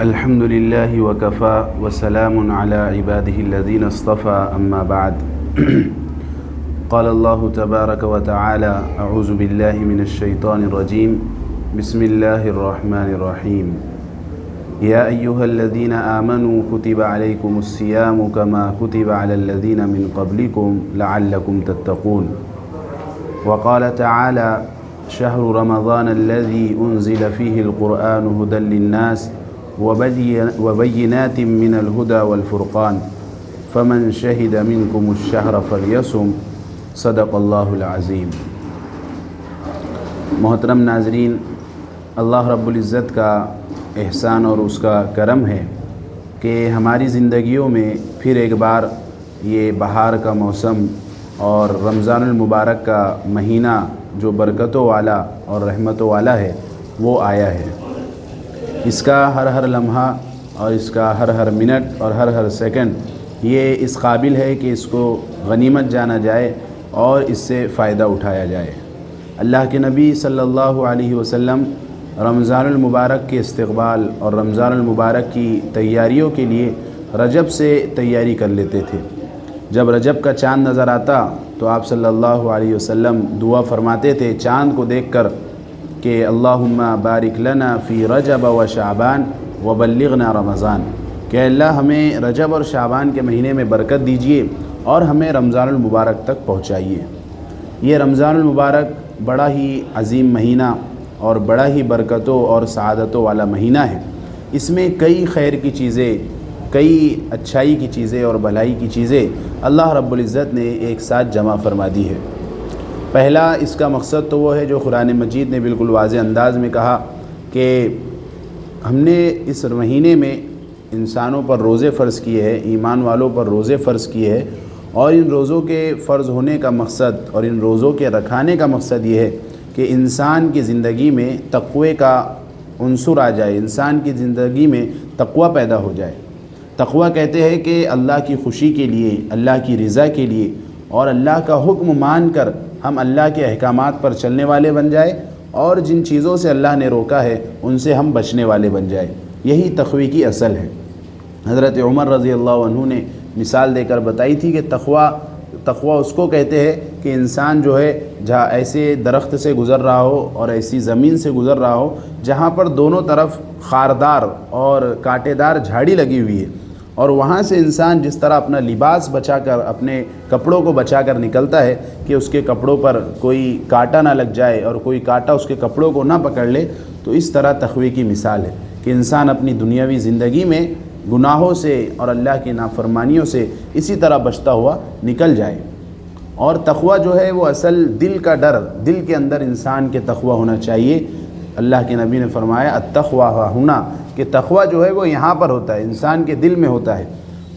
الحمد لله وكفى وسلام على عباده الذين اصطفى أما بعد قال الله تبارك وتعالى أعوذ بالله من الشيطان الرجيم بسم الله الرحمن الرحيم يا أيها الذين آمنوا كتب عليكم الصيام كما كتب على الذين من قبلكم لعلكم تتقون وقال تعالى شهر رمضان الذي أنزل فيه القرآن هدى للناس وبينات من الهدى والفرقان فمن شهد منكم الشهر فليصم صدق اللہ العظیم۔ محترم ناظرین، اللہ رب العزت کا احسان اور اس کا کرم ہے کہ ہماری زندگیوں میں پھر ایک بار یہ بہار کا موسم اور رمضان المبارک کا مہینہ جو برکتوں والا اور رحمتوں والا ہے وہ آیا ہے۔ اس کا ہر لمحہ اور اس کا ہر منٹ اور ہر سیکنڈ یہ اس قابل ہے کہ اس کو غنیمت جانا جائے اور اس سے فائدہ اٹھایا جائے۔ اللہ کے نبی صلی اللہ علیہ وسلم رمضان المبارک کے استقبال اور رمضان المبارک کی تیاریوں کے لیے رجب سے تیاری کر لیتے تھے۔ جب رجب کا چاند نظر آتا تو آپ صلی اللہ علیہ وسلم دعا فرماتے تھے چاند کو دیکھ کر کہ اللہم بارک لنا فی رجب و شعبان وبلغنا رمضان، کہ اللہ ہمیں رجب اور شعبان کے مہینے میں برکت دیجیے اور ہمیں رمضان المبارک تک پہنچائیے۔ یہ رمضان المبارک بڑا ہی عظیم مہینہ اور بڑا ہی برکتوں اور سعادتوں والا مہینہ ہے۔ اس میں کئی خیر کی چیزیں، کئی اچھائی کی چیزیں اور بھلائی کی چیزیں اللہ رب العزت نے ایک ساتھ جمع فرما دی ہے۔ پہلا اس کا مقصد تو وہ ہے جو قرآن مجید نے بالکل واضح انداز میں کہا کہ ہم نے اس مہینے میں انسانوں پر روزے فرض کیے ہیں، ایمان والوں پر روزے فرض کیے ہیں، اور ان روزوں کے فرض ہونے کا مقصد اور ان روزوں کے رکھانے کا مقصد یہ ہے کہ انسان کی زندگی میں تقوی کا عنصر آ جائے، انسان کی زندگی میں تقوی پیدا ہو جائے۔ تقوی کہتے ہیں کہ اللہ کی خوشی کے لیے، اللہ کی رضا کے لیے اور اللہ کا حکم مان کر ہم اللہ کے احکامات پر چلنے والے بن جائے اور جن چیزوں سے اللہ نے روکا ہے ان سے ہم بچنے والے بن جائے۔ یہی تقوی کی اصل ہے۔ حضرت عمر رضی اللہ عنہ نے مثال دے کر بتائی تھی کہ تقوی اس کو کہتے ہیں کہ انسان جو ہے جہاں ایسے درخت سے گزر رہا ہو اور ایسی زمین سے گزر رہا ہو جہاں پر دونوں طرف خاردار اور کانٹے دار جھاڑی لگی ہوئی ہے، اور وہاں سے انسان جس طرح اپنا لباس بچا کر، اپنے کپڑوں کو بچا کر نکلتا ہے کہ اس کے کپڑوں پر کوئی کانٹا نہ لگ جائے اور کوئی کانٹا اس کے کپڑوں کو نہ پکڑ لے، تو اس طرح تقوی کی مثال ہے کہ انسان اپنی دنیاوی زندگی میں گناہوں سے اور اللہ کی نافرمانیوں سے اسی طرح بچتا ہوا نکل جائے۔ اور تقوی جو ہے وہ اصل دل کا ڈر، دل کے اندر انسان کے تقوی ہونا چاہیے۔ اللہ کے نبی نے فرمایا التقوی ہاہنا، کہ تقوی جو ہے وہ یہاں پر ہوتا ہے، انسان کے دل میں ہوتا ہے۔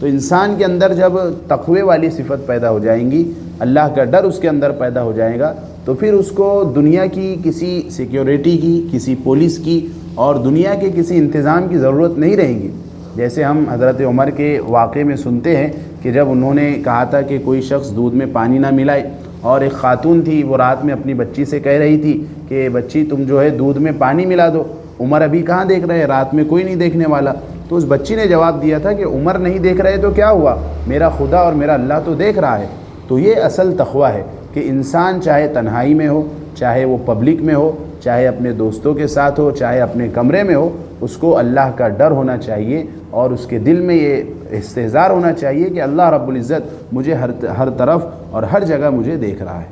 تو انسان کے اندر جب تقوی والی صفت پیدا ہو جائیں گی، اللہ کا ڈر اس کے اندر پیدا ہو جائے گا، تو پھر اس کو دنیا کی کسی سیکیورٹی کی، کسی پولیس کی اور دنیا کے کسی انتظام کی ضرورت نہیں رہے گی۔ جیسے ہم حضرت عمر کے واقعے میں سنتے ہیں کہ جب انہوں نے کہا تھا کہ کوئی شخص دودھ میں پانی نہ ملائے، اور ایک خاتون تھی وہ رات میں اپنی بچی سے کہہ رہی تھی کہ بچی تم جو ہے دودھ میں پانی ملا دو، عمر ابھی کہاں دیکھ رہے ہیں، رات میں کوئی نہیں دیکھنے والا۔ تو اس بچی نے جواب دیا تھا کہ عمر نہیں دیکھ رہے تو کیا ہوا، میرا خدا اور میرا اللہ تو دیکھ رہا ہے۔ تو یہ اصل تقوی ہے کہ انسان چاہے تنہائی میں ہو، چاہے وہ پبلک میں ہو، چاہے اپنے دوستوں کے ساتھ ہو، چاہے اپنے کمرے میں ہو، اس کو اللہ کا ڈر ہونا چاہیے اور اس کے دل میں یہ استحضار ہونا چاہیے کہ اللہ رب العزت مجھے ہر طرف اور ہر جگہ مجھے دیکھ رہا ہے۔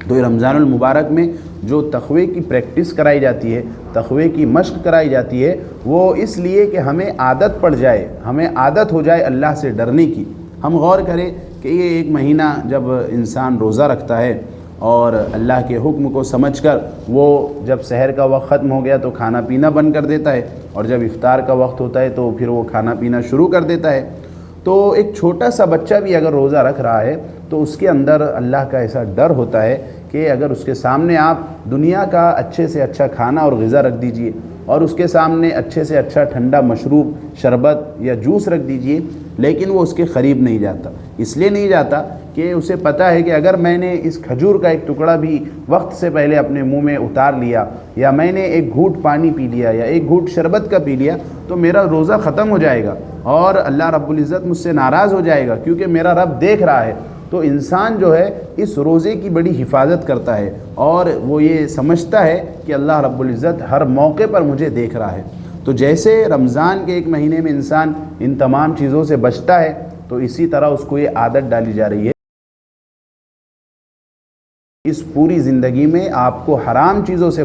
تو یہ رمضان المبارک میں جو تقوی کی پریکٹس کرائی جاتی ہے، تقوی کی مشق کرائی جاتی ہے، وہ اس لیے کہ ہمیں عادت پڑ جائے، ہمیں عادت ہو جائے اللہ سے ڈرنے کی۔ ہم غور کریں کہ یہ ایک مہینہ جب انسان روزہ رکھتا ہے اور اللہ کے حکم کو سمجھ کر وہ جب سحر کا وقت ختم ہو گیا تو کھانا پینا بند کر دیتا ہے، اور جب افطار کا وقت ہوتا ہے تو پھر وہ کھانا پینا شروع کر دیتا ہے۔ تو ایک چھوٹا سا بچہ بھی اگر روزہ رکھ رہا ہے تو اس کے اندر اللہ کا ایسا ڈر ہوتا ہے کہ اگر اس کے سامنے آپ دنیا کا اچھے سے اچھا کھانا اور غذا رکھ دیجئے اور اس کے سامنے اچھے سے اچھا ٹھنڈا مشروب شربت یا جوس رکھ دیجئے، لیکن وہ اس کے قریب نہیں جاتا۔ اس لیے نہیں جاتا کہ اسے پتہ ہے کہ اگر میں نے اس کھجور کا ایک ٹکڑا بھی وقت سے پہلے اپنے منہ میں اتار لیا، یا میں نے ایک گھونٹ پانی پی لیا یا ایک گھونٹ شربت کا پی لیا، تو میرا روزہ ختم ہو جائے گا اور اللہ رب العزت مجھ سے ناراض ہو جائے گا، کیونکہ میرا رب دیکھ رہا ہے۔ تو انسان جو ہے اس روزے کی بڑی حفاظت کرتا ہے اور وہ یہ سمجھتا ہے کہ اللہ رب العزت ہر موقع پر مجھے دیکھ رہا ہے۔ تو جیسے رمضان کے ایک مہینے میں انسان ان تمام چیزوں سے بچتا ہے، تو اسی طرح اس کو یہ عادت ڈالی جا رہی ہے اس پوری زندگی میں آپ کو حرام چیزوں سے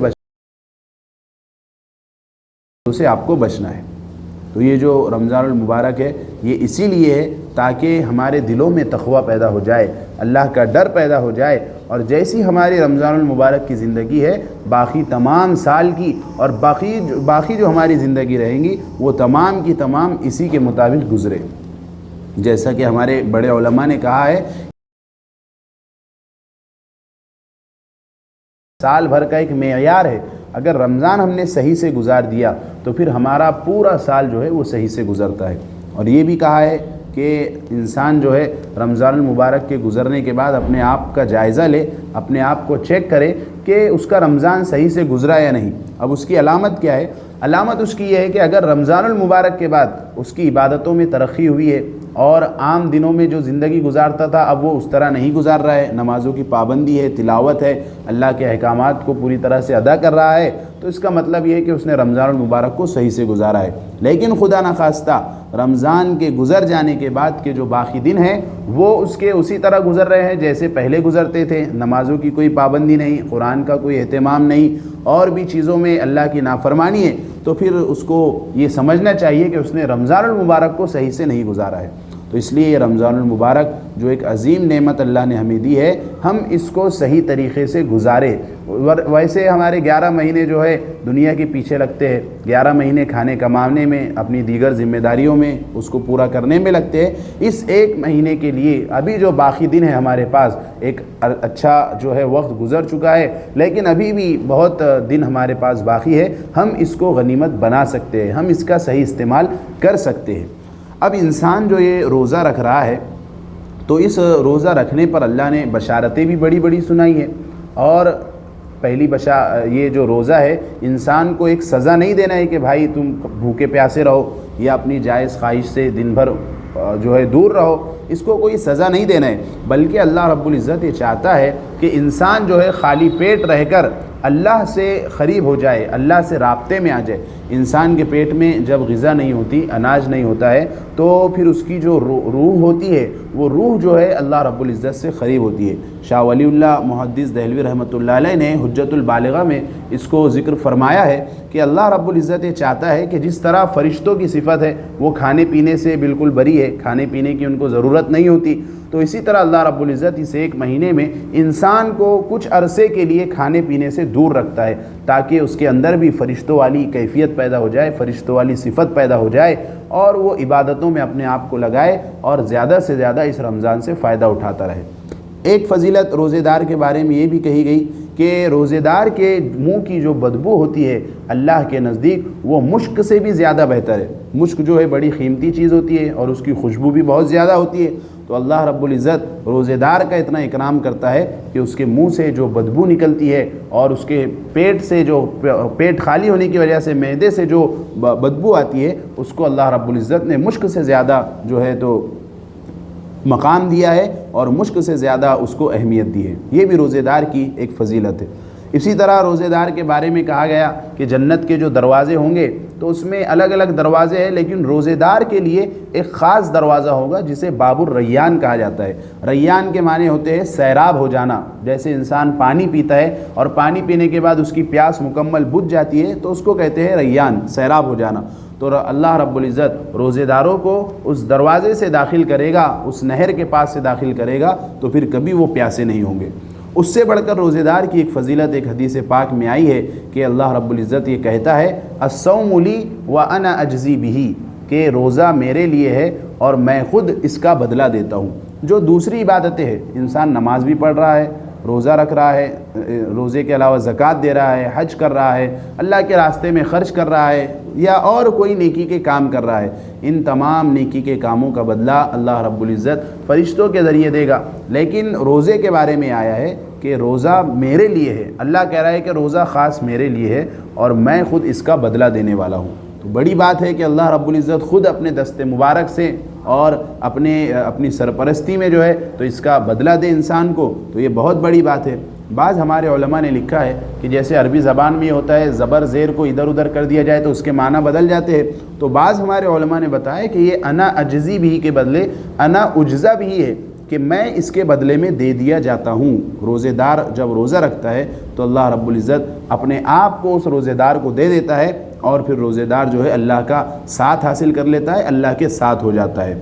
آپ کو بچنا ہے۔ تو یہ جو رمضان المبارک ہے یہ اسی لیے ہے تاکہ ہمارے دلوں میں تقوی پیدا ہو جائے، اللہ کا ڈر پیدا ہو جائے، اور جیسی ہماری رمضان المبارک کی زندگی ہے باقی تمام سال کی اور باقی جو ہماری زندگی رہیں گی وہ تمام کی تمام اسی کے مطابق گزرے۔ جیسا کہ ہمارے بڑے علماء نے کہا ہے، سال بھر کا ایک معیار ہے، اگر رمضان ہم نے صحیح سے گزار دیا تو پھر ہمارا پورا سال جو ہے وہ صحیح سے گزرتا ہے۔ اور یہ بھی کہا ہے کہ انسان جو ہے رمضان المبارک کے گزرنے کے بعد اپنے آپ کا جائزہ لے، اپنے آپ کو چیک کرے کہ اس کا رمضان صحیح سے گزرا یا نہیں۔ اب اس کی علامت کیا ہے؟ علامت اس کی یہ ہے کہ اگر رمضان المبارک کے بعد اس کی عبادتوں میں ترقی ہوئی ہے اور عام دنوں میں جو زندگی گزارتا تھا اب وہ اس طرح نہیں گزار رہا ہے، نمازوں کی پابندی ہے، تلاوت ہے، اللہ کے احکامات کو پوری طرح سے ادا کر رہا ہے، تو اس کا مطلب یہ ہے کہ اس نے رمضان المبارک کو صحیح سے گزارا ہے۔ لیکن خدا نخواستہ رمضان کے گزر جانے کے بعد کے جو باقی دن ہیں وہ اس کے اسی طرح گزر رہے ہیں جیسے پہلے گزرتے تھے، نمازوں کی کوئی پابندی نہیں، قرآن کا کوئی اہتمام نہیں، اور بھی چیزوں میں اللہ کی نافرمانی ہے، تو پھر اس کو یہ سمجھنا چاہیے کہ اس نے رمضان المبارک کو صحیح سے نہیں گزارا ہے۔ تو اس لیے یہ رمضان المبارک جو ایک عظیم نعمت اللہ نے ہمیں دی ہے، ہم اس کو صحیح طریقے سے گزارے۔ ویسے ہمارے 11 مہینے جو ہے دنیا کے پیچھے لگتے ہیں، 11 مہینے کھانے کمانے میں، اپنی دیگر ذمہ داریوں میں، اس کو پورا کرنے میں لگتے ہیں۔ اس ایک مہینے کے لیے ابھی جو باقی دن ہے ہمارے پاس ایک اچھا جو ہے وقت گزر چکا ہے، لیکن ابھی بھی بہت دن ہمارے پاس باقی ہے، ہم اس کو غنیمت بنا سکتے ہیں، ہم اس کا صحیح استعمال کر سکتے ہیں۔ اب انسان جو یہ روزہ رکھ رہا ہے تو اس روزہ رکھنے پر اللہ نے بشارتیں بھی بڑی بڑی سنائی ہیں، اور پہلی یہ جو روزہ ہے انسان کو ایک سزا نہیں دینا ہے کہ بھائی تم بھوکے پیاسے رہو یا اپنی جائز خواہش سے دن بھر جو ہے دور رہو، اس کو کوئی سزا نہیں دینا ہے، بلکہ اللہ رب العزت یہ چاہتا ہے کہ انسان جو ہے خالی پیٹ رہ کر اللہ سے قریب ہو جائے، اللہ سے رابطے میں آ جائے۔ انسان کے پیٹ میں جب غذا نہیں ہوتی، اناج نہیں ہوتا ہے، تو پھر اس کی جو روح ہوتی ہے وہ روح جو ہے اللہ رب العزت سے قریب ہوتی ہے۔ شاہ ولی اللہ محدث دہلوی رحمۃ اللہ علیہ نے حجت البالغہ میں اس کو ذکر فرمایا ہے کہ اللہ رب العزت یہ چاہتا ہے کہ جس طرح فرشتوں کی صفت ہے وہ کھانے پینے سے بالکل بری ہے، کھانے پینے کی ان کو ضرورت نہیں ہوتی، تو اسی طرح اللہ رب العزت اس ایک مہینے میں انسان کو کچھ عرصے کے لیے کھانے پینے سے دور رکھتا ہے تاکہ اس کے اندر بھی فرشتوں والی کیفیت پیدا ہو جائے، فرشتوں والی صفت پیدا ہو جائے، اور وہ عبادتوں میں اپنے آپ کو لگائے اور زیادہ سے زیادہ اس رمضان سے فائدہ اٹھاتا رہے۔ ایک فضیلت روزے دار کے بارے میں یہ بھی کہی گئی کہ روزے دار کے منہ کی جو بدبو ہوتی ہے اللہ کے نزدیک وہ مشک سے بھی زیادہ بہتر ہے۔ مشک جو ہے بڑی قیمتی چیز ہوتی ہے اور اس کی خوشبو بھی بہت زیادہ ہوتی ہے، تو اللہ رب العزت روزے دار کا اتنا اکرام کرتا ہے کہ اس کے منہ سے جو بدبو نکلتی ہے اور اس کے پیٹ سے جو پیٹ خالی ہونے کی وجہ سے معدے سے جو بدبو آتی ہے اس کو اللہ رب العزت نے مشک سے زیادہ جو ہے تو مقام دیا ہے اور مشک سے زیادہ اس کو اہمیت دی ہے۔ یہ بھی روزے دار کی ایک فضیلت ہے۔ اسی طرح روزے دار کے بارے میں کہا گیا کہ جنت کے جو دروازے ہوں گے تو اس میں الگ الگ دروازے ہیں، لیکن روزے دار کے لیے ایک خاص دروازہ ہوگا جسے باب الریان کہا جاتا ہے۔ ریان کے معنی ہوتے ہیں سیراب ہو جانا، جیسے انسان پانی پیتا ہے اور پانی پینے کے بعد اس کی پیاس مکمل بجھ جاتی ہے تو اس کو کہتے ہیں ریان، سیراب ہو جانا۔ تو اللہ رب العزت روزے داروں کو اس دروازے سے داخل کرے گا، اس نہر کے پاس سے داخل کرے گا تو پھر کبھی وہ پیاسے نہیں ہوں گے۔ اس سے بڑھ کر روزے دار کی ایک فضیلت ایک حدیث پاک میں آئی ہے کہ اللہ رب العزت یہ کہتا ہے الصوم لی وانا اجزی بہ، کہ روزہ میرے لیے ہے اور میں خود اس کا بدلہ دیتا ہوں۔ جو دوسری عبادتیں ہیں، انسان نماز بھی پڑھ رہا ہے، روزہ رکھ رہا ہے، روزے کے علاوہ زکوٰۃ دے رہا ہے، حج کر رہا ہے، اللہ کے راستے میں خرچ کر رہا ہے، یا اور کوئی نیکی کے کام کر رہا ہے، ان تمام نیکی کے کاموں کا بدلہ اللہ رب العزت فرشتوں کے ذریعے دے گا۔ لیکن روزے کے بارے میں آیا ہے کہ روزہ میرے لیے ہے، اللہ کہہ رہا ہے کہ روزہ خاص میرے لیے ہے اور میں خود اس کا بدلہ دینے والا ہوں۔ تو بڑی بات ہے کہ اللہ رب العزت خود اپنے دست مبارک سے اور اپنی سرپرستی میں جو ہے تو اس کا بدلہ دے انسان کو، تو یہ بہت بڑی بات ہے۔ بعض ہمارے علماء نے لکھا ہے کہ جیسے عربی زبان میں یہ ہوتا ہے زبر زیر کو ادھر ادھر کر دیا جائے تو اس کے معنی بدل جاتے ہیں، تو بعض ہمارے علماء نے بتایا کہ یہ انا اجزی بھی کے بدلے انا اجزا بھی ہے، کہ میں اس کے بدلے میں دے دیا جاتا ہوں۔ روزے دار جب روزہ رکھتا ہے تو اللہ رب العزت اپنے آپ کو اس روزے دار کو دے دیتا ہے، اور پھر روزے دار جو ہے اللہ کا ساتھ حاصل کر لیتا ہے، اللہ کے ساتھ ہو جاتا ہے۔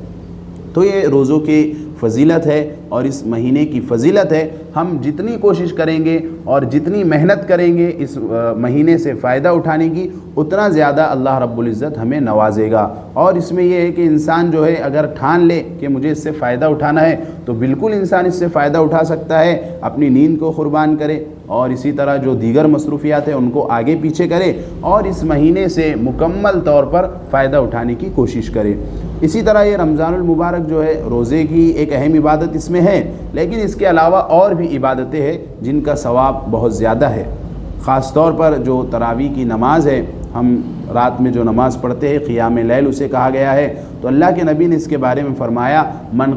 تو یہ روزوں کی فضیلت ہے اور اس مہینے کی فضیلت ہے۔ ہم جتنی کوشش کریں گے اور جتنی محنت کریں گے اس مہینے سے فائدہ اٹھانے کی، اتنا زیادہ اللہ رب العزت ہمیں نوازے گا۔ اور اس میں یہ ہے کہ انسان جو ہے اگر ٹھان لے کہ مجھے اس سے فائدہ اٹھانا ہے تو بالکل انسان اس سے فائدہ اٹھا سکتا ہے، اپنی نیند کو قربان کرے اور اسی طرح جو دیگر مصروفیات ہیں ان کو آگے پیچھے کرے اور اس مہینے سے مکمل طور پر فائدہ اٹھانے کی کوشش کرے۔ اسی طرح یہ رمضان المبارک جو ہے روزے کی ایک اہم عبادت اس میں ہے، لیکن اس کے علاوہ اور بھی عبادتیں ہیں جن کا ثواب بہت زیادہ ہے۔ خاص طور پر جو تراویح کی نماز ہے، ہم رات میں جو نماز پڑھتے ہیں قیام لیل اسے کہا گیا ہے، تو اللہ کے نبی نے اس کے بارے میں فرمایا من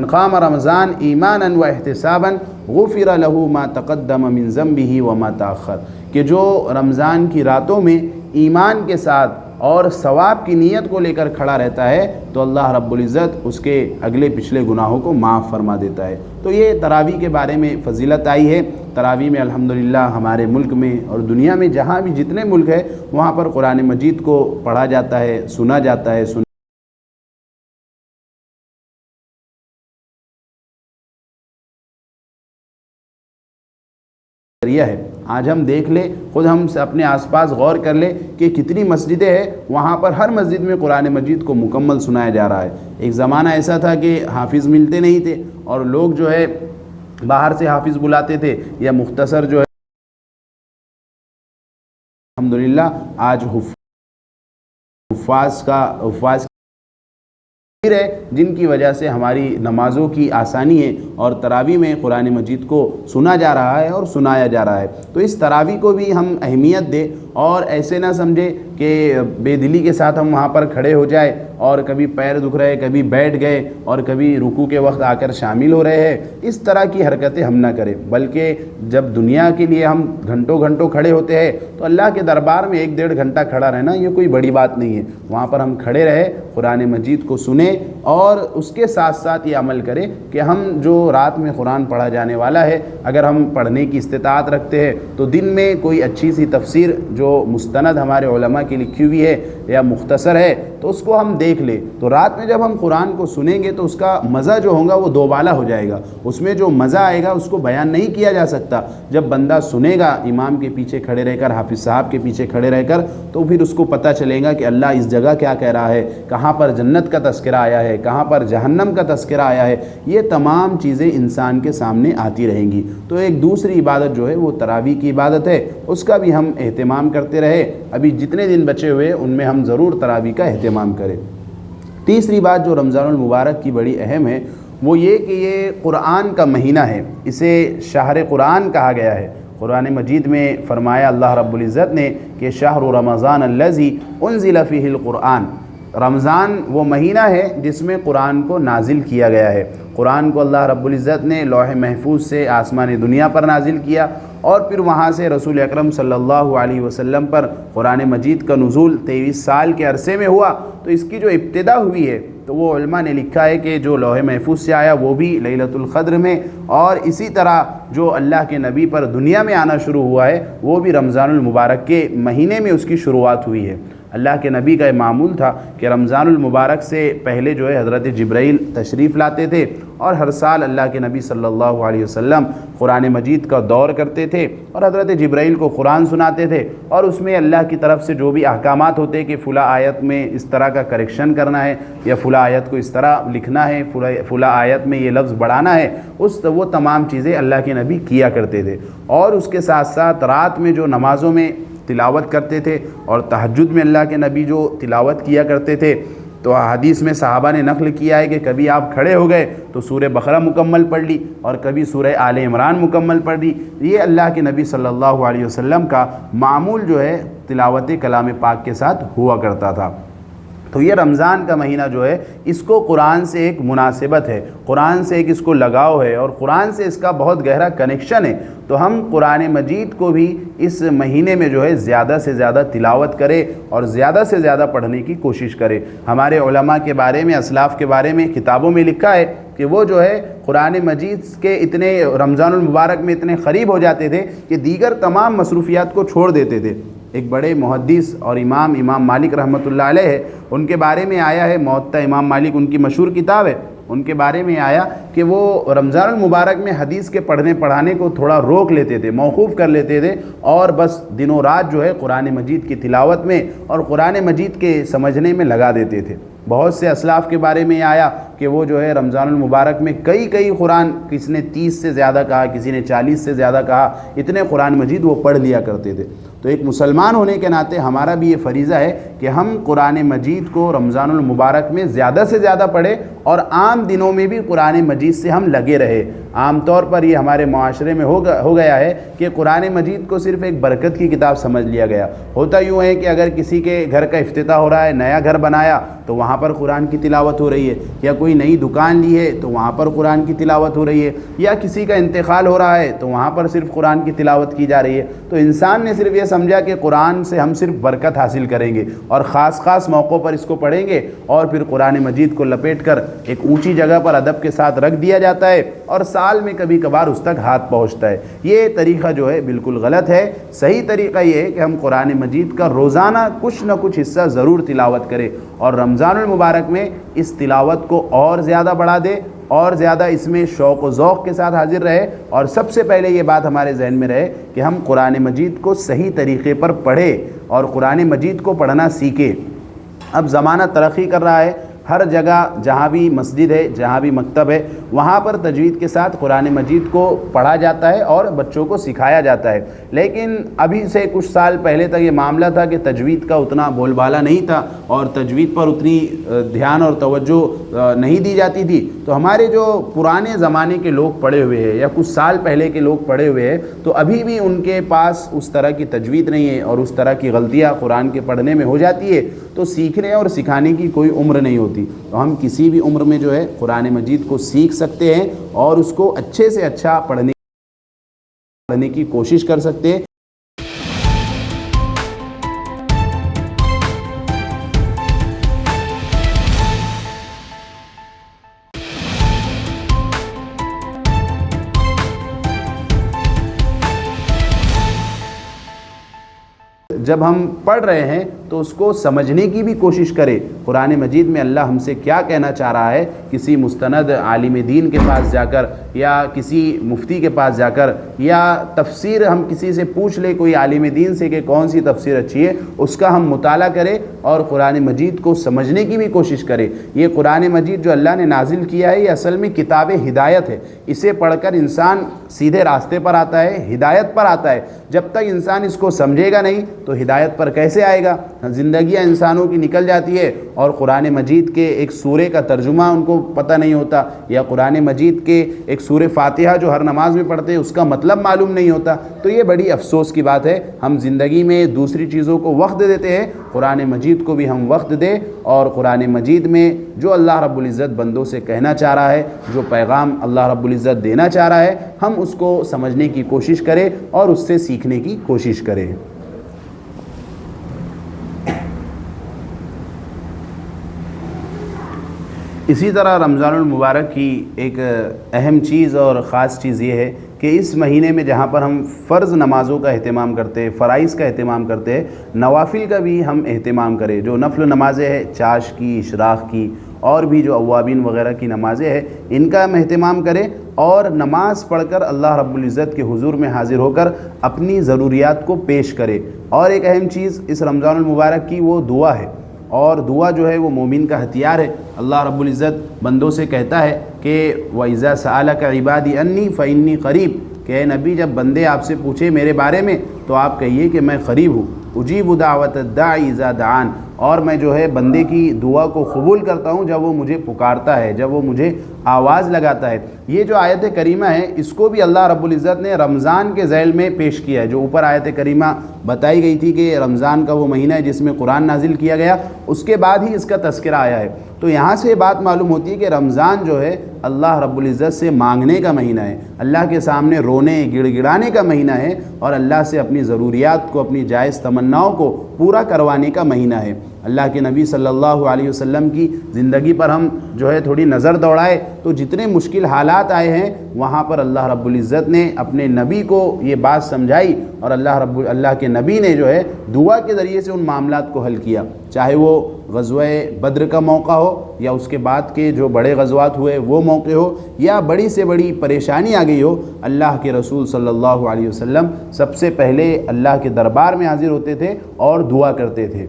قام رمضان ایمانا و احتسابا غفر له ما تقدم من ذنبه وما تاخر، کہ جو رمضان کی راتوں میں ایمان کے ساتھ اور ثواب کی نیت کو لے کر کھڑا رہتا ہے تو اللہ رب العزت اس کے اگلے پچھلے گناہوں کو معاف فرما دیتا ہے۔ تو یہ تراویح کے بارے میں فضیلت آئی ہے۔ تراویح میں الحمدللہ ہمارے ملک میں اور دنیا میں جہاں بھی جتنے ملک ہیں وہاں پر قرآن مجید کو پڑھا جاتا ہے، سنا جاتا ہے، ہے۔ آج ہم دیکھ لیں، خود ہم اپنے آس پاس غور کر لیں کہ کتنی مسجدیں ہیں، وہاں پر ہر مسجد میں قرآن مجید کو مکمل سنایا جا رہا ہے۔ ایک زمانہ ایسا تھا کہ حافظ ملتے نہیں تھے اور لوگ جو ہے باہر سے حافظ بلاتے تھے یا مختصر جو ہے، الحمدللہ آج حفاظ ہے جن کی وجہ سے ہماری نمازوں کی آسانی ہے اور تراویح میں قرآن مجید کو سنا جا رہا ہے اور سنایا جا رہا ہے۔ تو اس تراویح کو بھی ہم اہمیت دیں اور ایسے نہ سمجھے کہ بے دلی کے ساتھ ہم وہاں پر کھڑے ہو جائے اور کبھی پیر دکھ رہے، کبھی بیٹھ گئے اور کبھی رکوع کے وقت آ کر شامل ہو رہے ہیں، اس طرح کی حرکتیں ہم نہ کریں، بلکہ جب دنیا کے لیے ہم گھنٹوں گھنٹوں کھڑے ہوتے ہیں تو اللہ کے دربار میں 1-1.5 گھنٹہ کھڑا رہنا یہ کوئی بڑی بات نہیں ہے۔ وہاں پر ہم کھڑے رہے، قرآن مجید کو سنیں اور اس کے ساتھ ساتھ یہ عمل کریں کہ ہم جو رات میں قرآن پڑھا جانے والا ہے، اگر ہم پڑھنے کی استطاعت رکھتے ہیں تو دن میں کوئی اچھی سی تفسیر جو مستند ہمارے علماء کی لکھی ہوئی ہے یا مختصر ہے تو اس کو ہم دیکھ لیں، تو رات میں جب ہم قرآن کو سنیں گے تو اس کا مزہ جو ہوگا وہ دوبالا ہو جائے گا۔ اس میں جو مزہ آئے گا اس کو بیان نہیں کیا جا سکتا۔ جب بندہ سنے گا امام کے پیچھے کھڑے رہ کر، حافظ صاحب کے پیچھے کھڑے رہ کر، تو پھر اس کو پتہ چلے گا کہ اللہ اس جگہ کیا کہہ رہا ہے، کہاں پر جنت کا تذکرہ آیا ہے، کہاں پر جہنم کا تذکرہ آیا ہے، یہ تمام چیزیں انسان کے سامنے آتی رہیں گی۔ تو ایک دوسری عبادت جو ہے وہ تراویح کی عبادت ہے، اس کا بھی ہم اہتمام کرتے رہے۔ ابھی جتنے دن بچے ہوئے ان میں ہم ضرور تراویح کا اہتمام کریں۔ تیسری بات جو رمضان المبارک کی بڑی اہم ہے وہ یہ کہ یہ قرآن کا مہینہ ہے، اسے شہر قرآن کہا گیا ہے۔ قرآن مجید میں فرمایا اللہ رب العزت نے کہ شہر رمضان الذی انزل فیہ القرآن، رمضان وہ مہینہ ہے جس میں قرآن کو نازل کیا گیا ہے۔ قرآن کو اللہ رب العزت نے لوح محفوظ سے آسمان دنیا پر نازل کیا اور پھر وہاں سے رسول اکرم صلی اللہ علیہ وسلم پر قرآن مجید کا نزول 23 سال کے عرصے میں ہوا۔ تو اس کی جو ابتدا ہوئی ہے تو وہ علماء نے لکھا ہے کہ جو لوح محفوظ سے آیا وہ بھی لیلۃ القدر میں، اور اسی طرح جو اللہ کے نبی پر دنیا میں آنا شروع ہوا ہے وہ بھی رمضان المبارک کے مہینے میں اس کی شروعات ہوئی ہے۔ اللہ کے نبی کا یہ معمول تھا کہ رمضان المبارک سے پہلے جو ہے حضرت جبرائیل تشریف لاتے تھے اور ہر سال اللہ کے نبی صلی اللہ علیہ وسلم قرآن مجید کا دور کرتے تھے اور حضرت جبرائیل کو قرآن سناتے تھے، اور اس میں اللہ کی طرف سے جو بھی احکامات ہوتے کہ فلاں آیت میں اس طرح کا کریکشن کرنا ہے یا فلاں آیت کو اس طرح لکھنا ہے، فلاں آیت میں یہ لفظ بڑھانا ہے، وہ تمام چیزیں اللہ کے نبی کیا کرتے تھے۔ اور اس کے ساتھ ساتھ رات میں جو نمازوں میں تلاوت کرتے تھے اور تہجد میں اللہ کے نبی جو تلاوت کیا کرتے تھے، تو حدیث میں صحابہ نے نقل کیا ہے کہ کبھی آپ کھڑے ہو گئے تو سورہ بقرہ مکمل پڑھ لی اور کبھی سورہ آل عمران مکمل پڑھ لی۔ یہ اللہ کے نبی صلی اللہ علیہ وسلم کا معمول جو ہے تلاوت کلام پاک کے ساتھ ہوا کرتا تھا۔ تو یہ رمضان کا مہینہ جو ہے اس کو قرآن سے ایک مناسبت ہے، قرآن سے ایک اس کو لگاؤ ہے اور قرآن سے اس کا بہت گہرا کنیکشن ہے۔ تو ہم قرآن مجید کو بھی اس مہینے میں جو ہے زیادہ سے زیادہ تلاوت کرے اور زیادہ سے زیادہ پڑھنے کی کوشش کرے۔ ہمارے علماء کے بارے میں، اسلاف کے بارے میں کتابوں میں لکھا ہے کہ وہ جو ہے قرآن مجید کے اتنے رمضان المبارک میں اتنے قریب ہو جاتے تھے کہ دیگر تمام مصروفیات کو چھوڑ دیتے تھے۔ ایک بڑے محدث اور امام مالک رحمۃ اللہ علیہ ہے، ان کے بارے میں آیا ہے، موطا امام مالک ان کی مشہور کتاب ہے، ان کے بارے میں آیا کہ وہ رمضان المبارک میں حدیث کے پڑھانے کو تھوڑا روک لیتے تھے، موقوف کر لیتے تھے، اور بس دنوں رات جو ہے قرآن مجید کی تلاوت میں اور قرآن مجید کے سمجھنے میں لگا دیتے تھے۔ بہت سے اسلاف کے بارے میں آیا کہ وہ جو ہے رمضان المبارک میں کئی قرآن، کسی نے 30 سے زیادہ کہا، کسی نے 40 سے زیادہ کہا، اتنے قرآن مجید وہ پڑھ لیا کرتے تھے۔ تو ایک مسلمان ہونے کے ناطے ہمارا بھی یہ فریضہ ہے کہ ہم قرآن مجید کو رمضان المبارک میں زیادہ سے زیادہ پڑھیں اور عام دنوں میں بھی قرآن مجید سے ہم لگے رہے۔ عام طور پر یہ ہمارے معاشرے میں ہو گیا ہے کہ قرآن مجید کو صرف ایک برکت کی کتاب سمجھ لیا گیا۔ ہوتا یوں ہے کہ اگر کسی کے گھر کا افتتاح ہو رہا ہے، نیا گھر بنایا تو وہاں پر قرآن کی تلاوت ہو رہی ہے، یا کوئی نئی دکان لی ہے تو وہاں پر قرآن کی تلاوت ہو رہی ہے، یا کسی کا انتقال ہو رہا ہے تو وہاں پر صرف قرآن کی تلاوت کی جا رہی ہے۔ تو انسان نے صرف یہ سمجھا کہ قرآن سے ہم صرف برکت حاصل کریں گے اور خاص موقعوں پر اس کو پڑھیں گے، اور پھر قرآن مجید کو لپیٹ کر ایک اونچی جگہ پر ادب کے ساتھ رکھ دیا جاتا ہے اور سال میں کبھی کبھار اس تک ہاتھ پہنچتا ہے۔ یہ طریقہ جو ہے بالکل غلط ہے۔ صحیح طریقہ یہ ہے کہ ہم قرآن مجید کا روزانہ کچھ نہ کچھ حصہ ضرور تلاوت کریں اور رمضان المبارک میں اس تلاوت کو اور زیادہ بڑھا دے اور زیادہ اس میں شوق و ذوق کے ساتھ حاضر رہے، اور سب سے پہلے یہ بات ہمارے ذہن میں رہے کہ ہم قرآن مجید کو صحیح طریقے پر پڑھیں اور قرآن مجید کو پڑھنا سیکھیں۔ اب زمانہ ترقی کر رہا ہے، ہر جگہ جہاں بھی مسجد ہے، جہاں بھی مکتب ہے، وہاں پر تجوید کے ساتھ قرآن مجید کو پڑھا جاتا ہے اور بچوں کو سکھایا جاتا ہے۔ لیکن ابھی سے کچھ سال پہلے تک یہ معاملہ تھا کہ تجوید کا اتنا بول بالا نہیں تھا اور تجوید پر اتنی دھیان اور توجہ نہیں دی جاتی تھی۔ تو ہمارے جو پرانے زمانے کے لوگ پڑھے ہوئے ہیں یا کچھ سال پہلے کے لوگ پڑھے ہوئے ہیں، تو ابھی بھی ان کے پاس اس طرح کی تجوید نہیں ہے اور اس طرح کی غلطیاں قرآن کے پڑھنے میں ہو جاتی ہے، تو سیکھنے اور سکھانے کی کوئی عمر نہیں ہوتی۔ تو ہم کسی بھی عمر میں جو ہے قرآن مجید کو سیکھ سکتے ہیں اور اس کو اچھے سے اچھا پڑھنے کی کوشش کر سکتے ہیں۔ جب ہم پڑھ رہے ہیں تو اس کو سمجھنے کی بھی کوشش کرے۔ قرآن مجید میں اللہ ہم سے کیا کہنا چاہ رہا ہے، کسی مستند عالم دین کے پاس جا کر یا کسی مفتی کے پاس جا کر یا تفسیر ہم کسی سے پوچھ لے، کوئی عالم دین سے کہ کون سی تفسیر اچھی ہے، اس کا ہم مطالعہ کریں اور قرآن مجید کو سمجھنے کی بھی کوشش کریں۔ یہ قرآن مجید جو اللہ نے نازل کیا ہے، یہ اصل میں کتاب ہدایت ہے۔ اسے پڑھ کر انسان سیدھے راستے پر آتا ہے، ہدایت پر آتا ہے۔ جب تک انسان اس کو سمجھے گا نہیں تو ہدایت پر کیسے آئے گا؟ زندگیاں انسانوں کی نکل جاتی ہے اور قرآن مجید کے ایک سورے کا ترجمہ ان کو پتہ نہیں ہوتا، یا قرآن مجید کے ایک سورہ فاتحہ جو ہر نماز میں پڑھتے ہیں اس کا مطلب معلوم نہیں ہوتا۔ تو یہ بڑی افسوس کی بات ہے۔ ہم زندگی میں دوسری چیزوں کو وقت دیتے ہیں، قرآن مجید کو بھی ہم وقت دیں، اور قرآن مجید میں جو اللہ رب العزت بندوں سے کہنا چاہ رہا ہے، جو پیغام اللہ رب العزت دینا چاہ رہا ہے، ہم اس کو سمجھنے کی کوشش کریں اور اس سے سیکھنے کی کوشش کریں۔ اسی طرح رمضان المبارک کی ایک اہم چیز اور خاص چیز یہ ہے کہ اس مہینے میں جہاں پر ہم فرض نمازوں کا اہتمام کرتے ہیں، فرائض کا اہتمام کرتے ہیں، نوافل کا بھی ہم اہتمام کریں۔ جو نفل نمازیں ہیں، چاش کی، اشراق کی، اور بھی جو اوابین وغیرہ کی نمازیں ہیں، ان کا ہم اہتمام کریں، اور نماز پڑھ کر اللہ رب العزت کے حضور میں حاضر ہو کر اپنی ضروریات کو پیش کرے۔ اور ایک اہم چیز اس رمضان المبارک کی وہ دعا ہے، اور دعا جو ہے وہ مومن کا ہتھیار ہے۔ اللہ رب العزت بندوں سے کہتا ہے کہ وَإِذَا سَأَلَكَ عِبَادِي عَنِّي فَإِنِّي قَرِيب، کہ اے نبی جب بندے آپ سے پوچھے میرے بارے میں تو آپ کہیے کہ میں قریب ہوں۔ اجیب دعوت الداعی اذا دعان، اور میں جو ہے بندے کی دعا کو قبول کرتا ہوں جب وہ مجھے پکارتا ہے، جب وہ مجھے آواز لگاتا ہے۔ یہ جو آیت کریمہ ہے اس کو بھی اللہ رب العزت نے رمضان کے ذیل میں پیش کیا ہے۔ جو اوپر آیت کریمہ بتائی گئی تھی کہ رمضان کا وہ مہینہ ہے جس میں قرآن نازل کیا گیا، اس کے بعد ہی اس کا تذکرہ آیا ہے۔ تو یہاں سے بات معلوم ہوتی ہے کہ رمضان جو ہے اللہ رب العزت سے مانگنے کا مہینہ ہے، اللہ کے سامنے رونے گڑ گڑانے کا مہینہ ہے، اور اللہ سے اپنی ضروریات کو، اپنی جائز تمناؤں کو پورا کروانے کا مہینہ ہے۔ اللہ کے نبی صلی اللہ علیہ وسلم کی زندگی پر ہم جو ہے تھوڑی نظر دوڑائے تو جتنے مشکل حالات آئے ہیں وہاں پر اللہ رب العزت نے اپنے نبی کو یہ بات سمجھائی، اور اللہ کے نبی نے جو ہے دعا کے ذریعے سے ان معاملات کو حل کیا، چاہے وہ غزوہ بدر کا موقع ہو، یا اس کے بعد کے جو بڑے غزوات ہوئے وہ موقع ہو، یا بڑی سے بڑی پریشانی آ گئی ہو۔ اللہ کے رسول صلی اللہ علیہ وسلم سب سے پہلے اللہ کے دربار میں حاضر ہوتے تھے اور دعا کرتے تھے۔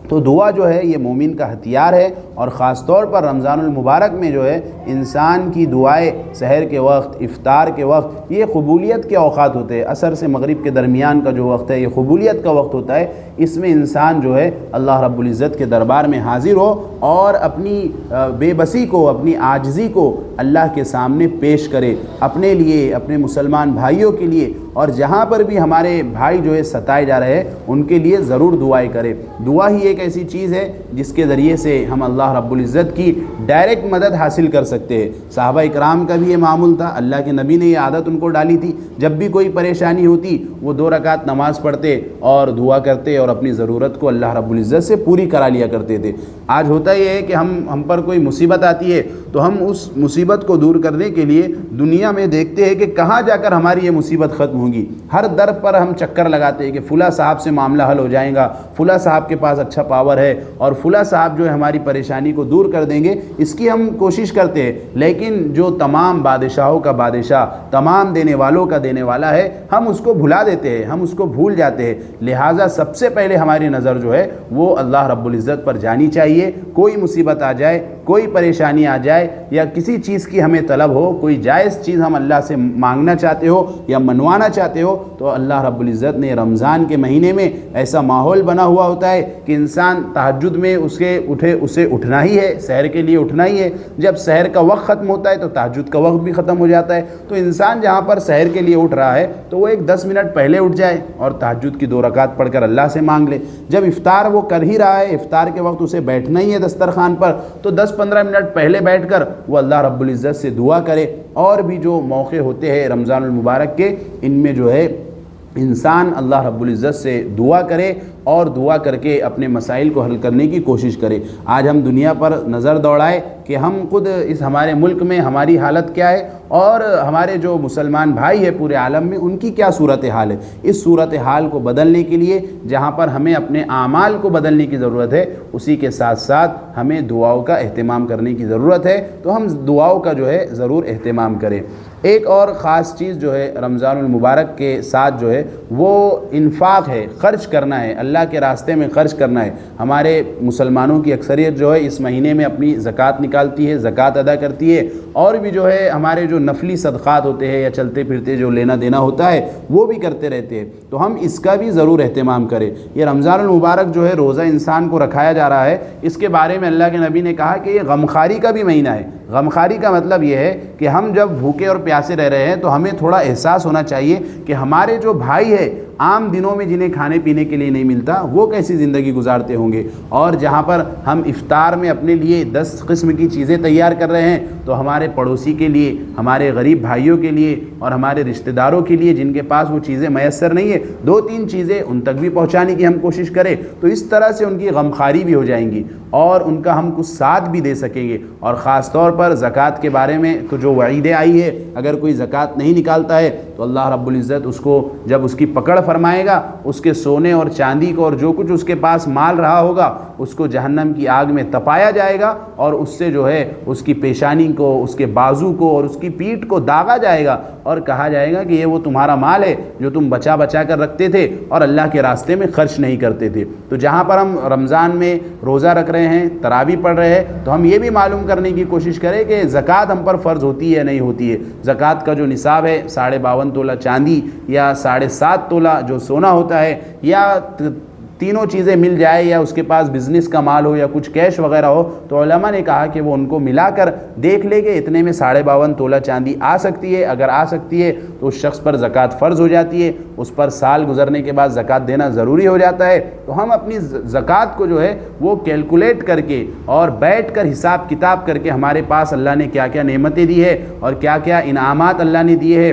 تو دعا جو ہے یہ مومن کا ہتھیار ہے، اور خاص طور پر رمضان المبارک میں جو ہے انسان کی دعائیں سحر کے وقت، افطار کے وقت، یہ قبولیت کے اوقات ہوتے ہیں۔ عصر سے مغرب کے درمیان کا جو وقت ہے یہ قبولیت کا وقت ہوتا ہے۔ اس میں انسان جو ہے اللہ رب العزت کے دربار میں حاضر ہو اور اپنی بے بسی کو، اپنی عاجزی کو اللہ کے سامنے پیش کرے، اپنے لیے، اپنے مسلمان بھائیوں کے لیے، اور جہاں پر بھی ہمارے بھائی جو ہے ستائے جا رہے ہیں ان کے لیے ضرور دعائیں کرے۔ دعا ہی ایک ایسی چیز ہے جس کے ذریعے سے ہم اللہ رب العزت کی ڈائریکٹ مدد حاصل کر سکتے ہیں۔ صحابہ اکرام کا بھی یہ معمول تھا، اللہ کے نبی نے یہ عادت ان کو ڈالی تھی، جب بھی کوئی پریشانی ہوتی وہ 2 رکعت نماز پڑھتے اور دعا کرتے اور اپنی ضرورت کو اللہ رب العزت سے پوری کرا لیا کرتے تھے۔ آج ہوتا یہ ہے کہ ہم پر کوئی مصیبت آتی ہے تو ہم اس مصیبت کو دور کرنے کے لیے دنیا میں دیکھتے ہیں کہ کہاں جا کر ہماری یہ مصیبت ختم ہوگی۔ ہر در پر ہم چکر لگاتے ہیں کہ فلاں صاحب سے معاملہ حل ہو جائے گا، فلاں صاحب کے پاس اچھا پاور ہے، اور فلاں صاحب جو ہے ہماری پریشانی کو دور کر دیں گے، اس کی ہم کوشش کرتے ہیں۔ لیکن جو تمام بادشاہوں کا بادشاہ، تمام دینے والوں کا دینے والا ہے، ہم اس کو بھلا دیتے ہیں، ہم اس کو بھول جاتے ہیں۔ لہٰذا سب سے پہلے ہماری نظر جو ہے وہ اللہ رب العزت پر جانی چاہیے۔ کوئی مصیبت آ جائے، کوئی پریشانی آ جائے، یا کسی چیز کی ہمیں طلب ہو، کوئی جائز چیز ہم اللہ سے مانگنا چاہتے ہو یا منوانا چاہتے ہو، تو اللہ رب العزت نے رمضان کے مہینے میں ایسا ماحول بنا ہوا ہوتا ہے کہ انسان تہجد میں اسے اٹھنا ہی ہے، سحر کے لیے اٹھنا ہی ہے۔ جب سحر کا وقت ختم ہوتا ہے تو تہجد کا وقت بھی ختم ہو جاتا ہے۔ تو انسان جہاں پر سحر کے لیے اٹھ رہا ہے تو وہ 10 منٹ پہلے اٹھ جائے اور تہجد کی 2 رکعت پڑھ کر اللہ سے مانگ لے۔ جب افطار وہ کر ہی رہا ہے، افطار کے وقت اسے بیٹھنا ہی ہے دسترخوان پر، تو 10-15 منٹ پہلے بیٹھ کر وہ اللہ رب العزت سے دعا کرے۔ اور بھی جو موقع ہوتے ہیں رمضان المبارک کے، ان میں جو ہے انسان اللہ رب العزت سے دعا کرے اور دعا کر کے اپنے مسائل کو حل کرنے کی کوشش کرے۔ آج ہم دنیا پر نظر دوڑائے کہ ہم خود اس ہمارے ملک میں ہماری حالت کیا ہے، اور ہمارے جو مسلمان بھائی ہیں پورے عالم میں ان کی کیا صورتحال ہے۔ اس صورتحال کو بدلنے کے لیے جہاں پر ہمیں اپنے اعمال کو بدلنے کی ضرورت ہے، اسی کے ساتھ ساتھ ہمیں دعاؤں کا اہتمام کرنے کی ضرورت ہے۔ تو ہم دعاؤں کا جو ہے ضرور اہتمام کریں۔ ایک اور خاص چیز جو ہے رمضان المبارک کے ساتھ جو ہے وہ انفاق ہے، خرچ کرنا ہے، اللہ کے راستے میں خرچ کرنا ہے۔ ہمارے مسلمانوں کی اکثریت جو ہے اس مہینے میں اپنی زکوٰۃ نکالتی ہے، زکوٰۃ ادا کرتی ہے، اور بھی جو ہے ہمارے جو نفلی صدقات ہوتے ہیں یا چلتے پھرتے جو لینا دینا ہوتا ہے وہ بھی کرتے رہتے ہیں۔ تو ہم اس کا بھی ضرور اہتمام کریں۔ یہ رمضان المبارک جو ہے روزہ انسان کو رکھایا جا رہا ہے، اس کے بارے میں اللہ کے نبی نے کہا کہ یہ غمخواری کا بھی مہینہ ہے۔ غمخواری کا مطلب یہ ہے کہ ہم جب بھوکے اور پیاسے رہ رہے ہیں تو ہمیں تھوڑا احساس ہونا چاہیے کہ ہمارے جو بھائی ہے عام دنوں میں جنہیں کھانے پینے کے لیے نہیں ملتا وہ کیسی زندگی گزارتے ہوں گے، اور جہاں پر ہم افطار میں اپنے لیے 10 قسم کی چیزیں تیار کر رہے ہیں تو ہمارے پڑوسی کے لیے، ہمارے غریب بھائیوں کے لیے اور ہمارے رشتہ داروں کے لیے جن کے پاس وہ چیزیں میسر نہیں ہے 2-3 چیزیں ان تک بھی پہنچانے کی ہم کوشش کریں، تو اس طرح سے ان کی غمخواری بھی ہو جائیں گی اور ان کا ہم کچھ ساتھ بھی دے سکیں گے۔ اور خاص طور پر زکوٰۃ کے بارے میں تو جو وعیدیں آئی ہے، اگر کوئی زکوٰۃ نہیں نکالتا ہے تو اللہ رب العزت اس کو جب اس کی پکڑ فرمائے گا، اس کے سونے اور چاندی کو اور جو کچھ اس کے پاس مال رہا ہوگا اس کو جہنم کی آگ میں تپایا جائے گا، اور اس سے جو ہے اس کی پیشانی کو، اس کے بازو کو اور اس کی پیٹھ کو داغا جائے گا اور کہا جائے گا کہ یہ وہ تمہارا مال ہے جو تم بچا بچا کر رکھتے تھے اور اللہ کے راستے میں خرچ نہیں کرتے تھے۔ تو جہاں پر ہم رمضان میں روزہ رکھ رہے ہیں، تراویح پڑھ رہے ہیں، تو ہم یہ بھی معلوم کرنے کی کوشش کریں کہ زکوٰۃ ہم پر فرض ہوتی ہے نہیں ہوتی ہے۔ زکوٰۃ کا جو نصاب ہے 52.5 تولہ چاندی یا 7.5 تولہ جو سونا ہوتا ہے، یا تینوں چیزیں مل جائے، یا اس کے پاس بزنس کا مال ہو یا کچھ کیش وغیرہ ہو، تو علماء نے کہا کہ وہ ان کو ملا کر دیکھ لے کہ اتنے میں 52.5 تولہ چاندی آ سکتی ہے۔ اگر آ سکتی ہے تو اس شخص پر زکوٰۃ فرض ہو جاتی ہے، اس پر سال گزرنے کے بعد زکوٰۃ دینا ضروری ہو جاتا ہے۔ تو ہم اپنی زکوٰۃ کو جو ہے وہ کیلکولیٹ کر کے اور بیٹھ کر حساب کتاب کر کے ہمارے پاس اللہ نے کیا کیا نعمتیں دی ہے اور کیا کیا انعامات اللہ نے دیے ہیں،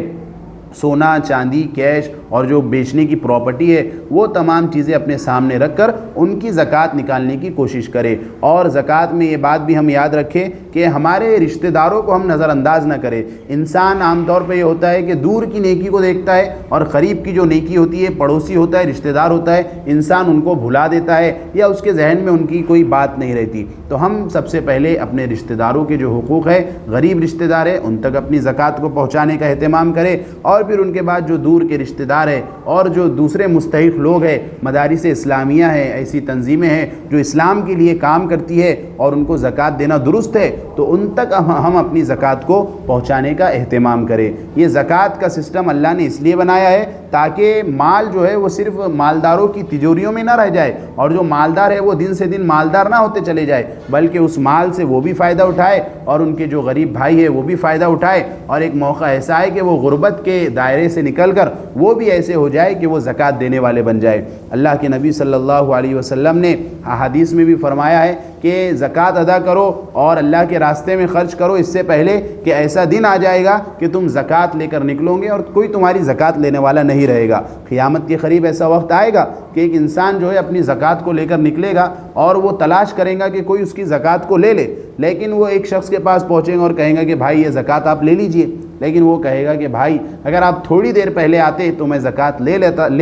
سونا، چاندی، کیش اور جو بیچنے کی پراپرٹی ہے، وہ تمام چیزیں اپنے سامنے رکھ کر ان کی زکوٰۃ نکالنے کی کوشش کرے۔ اور زکوٰۃ میں یہ بات بھی ہم یاد رکھیں کہ ہمارے رشتہ داروں کو ہم نظر انداز نہ کریں۔ انسان عام طور پہ یہ ہوتا ہے کہ دور کی نیکی کو دیکھتا ہے اور قریب کی جو نیکی ہوتی ہے، پڑوسی ہوتا ہے، رشتہ دار ہوتا ہے، انسان ان کو بھلا دیتا ہے یا اس کے ذہن میں ان کی کوئی بات نہیں رہتی۔ تو ہم سب سے پہلے اپنے رشتہ داروں کے جو حقوق ہے، غریب رشتہ دار ہے، ان تک اپنی زکوٰۃ کو پہنچانے کا اہتمام کریں، اور پھر ان کے بعد جو دور کے رشتہ دار ہے اور جو دوسرے مستحق لوگ ہیں، مدارس اسلامیہ ہیں، ایسی تنظیمیں ہیں جو اسلام کے لیے کام کرتی ہے اور ان کو زکوٰۃ دینا درست ہے، تو ان تک ہم اپنی زکوٰۃ کو پہنچانے کا اہتمام کریں۔ یہ زکوٰۃ کا سسٹم اللہ نے اس لیے بنایا ہے تاکہ مال جو ہے وہ صرف مالداروں کی تجوریوں میں نہ رہ جائے، اور جو مالدار ہے وہ دن سے دن مالدار نہ ہوتے چلے جائے، بلکہ اس مال سے وہ بھی فائدہ اٹھائے اور ان کے جو غریب بھائی ہے وہ بھی فائدہ اٹھائے، اور ایک موقع ایسا ہے کہ وہ غربت کے دائرے سے نکل کر وہ بھی ایسے ہو جائے کہ وہ زکوٰۃ دینے والے بن جائے۔ اللہ کے نبی صلی اللہ علیہ وسلم نے احادیث میں بھی فرمایا ہے کہ زکوٰۃ ادا کرو اور اللہ کے راستے میں خرچ کرو اس سے پہلے کہ ایسا دن آ جائے گا کہ تم زکوٰۃ لے کر نکلو گے اور کوئی تمہاری زکوٰۃ لینے والا نہیں رہے گا۔ قیامت کے قریب ایسا وقت آئے گا کہ ایک انسان جو ہے اپنی زکوٰۃ کو لے کر نکلے گا اور وہ تلاش کرے گا کہ کوئی اس کی زکوٰۃ کو لے لے، لیکن وہ ایک شخص کے پاس پہنچیں گا اور کہیں گا کہ بھائی یہ زکوٰۃ آپ لے لیجئے، لیکن وہ کہے گا کہ بھائی اگر آپ تھوڑی دیر پہلے آتے تو میں زکوٰۃ لے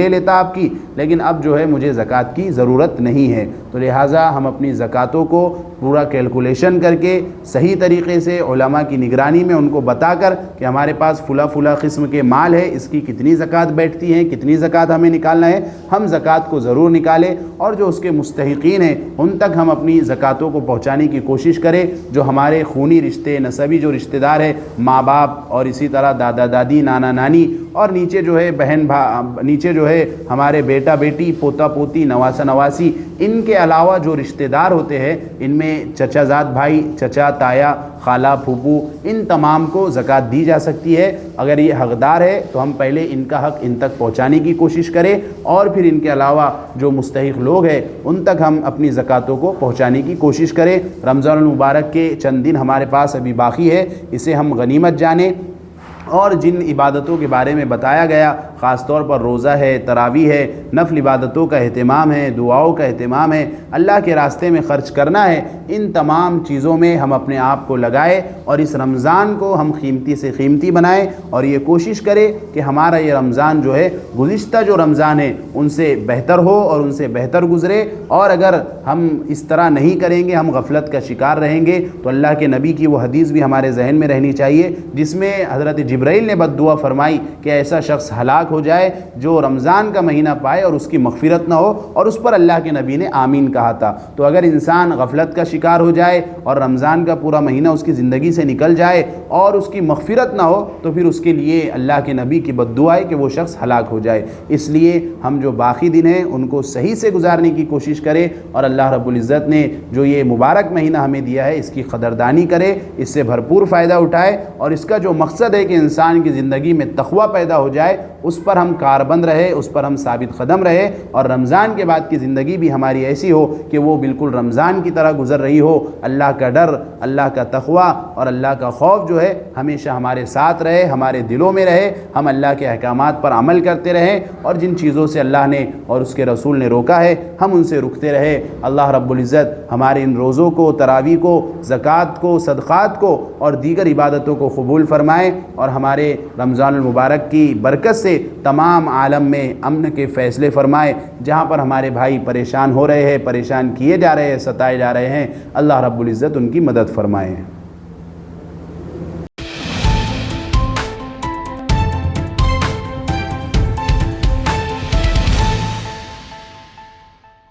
لیتا آپ کی، لیکن اب جو ہے مجھے زکوٰۃ کی ضرورت نہیں ہے۔ تو لہٰذا ہم اپنی زکوٰۃوں کو پورا کیلکولیشن کر کے صحیح طریقے سے علماء کی نگرانی میں ان کو بتا کر کہ ہمارے پاس فلاں قسم کے مال ہے، اس کی کتنی زکوٰۃ بیٹھتی ہے، کتنی زکوٰۃ ہمیں نکالنا ہے، ہم زکوٰۃ کو ضرور نکالیں، اور جو اس کے مستحقین ہیں ان تک ہم اپنی زکوٰۃوں کو پہنچانے کی کوشش کریں۔ جو ہمارے خونی رشتے، نسبی جو رشتہ دار ہیں، ماں باپ اور اسی طرح دادا دادی، نانا نانی، اور نیچے جو ہے نیچے جو ہے ہمارے بیٹا بیٹی، پوتا پوتی، نواسا نواسی، ان کے علاوہ جو رشتہ دار ہوتے ہیں ان میں چچا زاد بھائی، چچا، تایا، خالہ، پھوپھو، ان تمام کو زکوٰۃ دی جا سکتی ہے۔ اگر یہ حقدار ہے تو ہم پہلے ان کا حق ان تک پہنچانے کی کوشش کریں، اور پھر ان کے علاوہ جو مستحق لوگ ہیں ان تک ہم اپنی زکوٰۃوں کو پہنچانے کی کوشش کریں۔ رمضان المبارک کے چند دن ہمارے پاس ابھی باقی ہے، اسے ہم غنیمت جانیں، اور جن عبادتوں کے بارے میں بتایا گیا، خاص طور پر روزہ ہے، تراویح ہے، نفل عبادتوں کا اہتمام ہے، دعاؤں کا اہتمام ہے، اللہ کے راستے میں خرچ کرنا ہے، ان تمام چیزوں میں ہم اپنے آپ کو لگائیں اور اس رمضان کو ہم قیمتی سے قیمتی بنائیں، اور یہ کوشش کریں کہ ہمارا یہ رمضان جو ہے گزشتہ جو رمضان ہے ان سے بہتر ہو اور ان سے بہتر گزرے۔ اور اگر ہم اس طرح نہیں کریں گے، ہم غفلت کا شکار رہیں گے، تو اللہ کے نبی کی وہ حدیث بھی ہمارے ذہن میں رہنی چاہیے جس میں حضرت جبرائیل نے بد دعا فرمائی کہ ایسا شخص ہلاک ہو جائے جو رمضان کا مہینہ پائے اور اس کی مغفرت نہ ہو، اور اس پر اللہ کے نبی نے آمین کہا تھا۔ تو اگر انسان غفلت کا شکار ہو جائے اور رمضان کا پورا مہینہ اس کی زندگی سے نکل جائے اور اس کی مغفرت نہ ہو، تو پھر اس کے لیے اللہ کے نبی کی بد دعا ہے کہ وہ شخص ہلاک ہو جائے۔ اس لیے ہم جو باقی دن ہیں ان کو صحیح سے گزارنے کی کوشش کریں، اور اللہ رب العزت نے جو یہ مبارک مہینہ ہمیں دیا ہے اس کی قدردانی کرے، اس سے بھرپور فائدہ اٹھائے، اور اس کا جو مقصد ہے کہ انسان کی زندگی میں تقویٰ پیدا ہو جائے اس پر ہم کاربند رہے، اس پر ہم ثابت قدم رہے، اور رمضان کے بعد کی زندگی بھی ہماری ایسی ہو کہ وہ بالکل رمضان کی طرح گزر رہی ہو۔ اللہ کا ڈر، اللہ کا تقوی اور اللہ کا خوف جو ہے ہمیشہ ہمارے ساتھ رہے، ہمارے دلوں میں رہے، ہم اللہ کے احکامات پر عمل کرتے رہیں، اور جن چیزوں سے اللہ نے اور اس کے رسول نے روکا ہے ہم ان سے رکتے رہے۔ اللہ رب العزت ہمارے ان روزوں کو، تراویح کو، زکوٰۃ کو، صدقات کو اور دیگر عبادتوں کو قبول فرمائے، اور ہمارے رمضان المبارک کی برکت سے تمام عالم میں امن کے فیصلے فرمائے۔ جہاں پر ہمارے بھائی پریشان ہو رہے ہیں، پریشان کیے جا رہے ہیں، ستائے جا رہے ہیں، اللہ رب العزت ان کی مدد فرمائے۔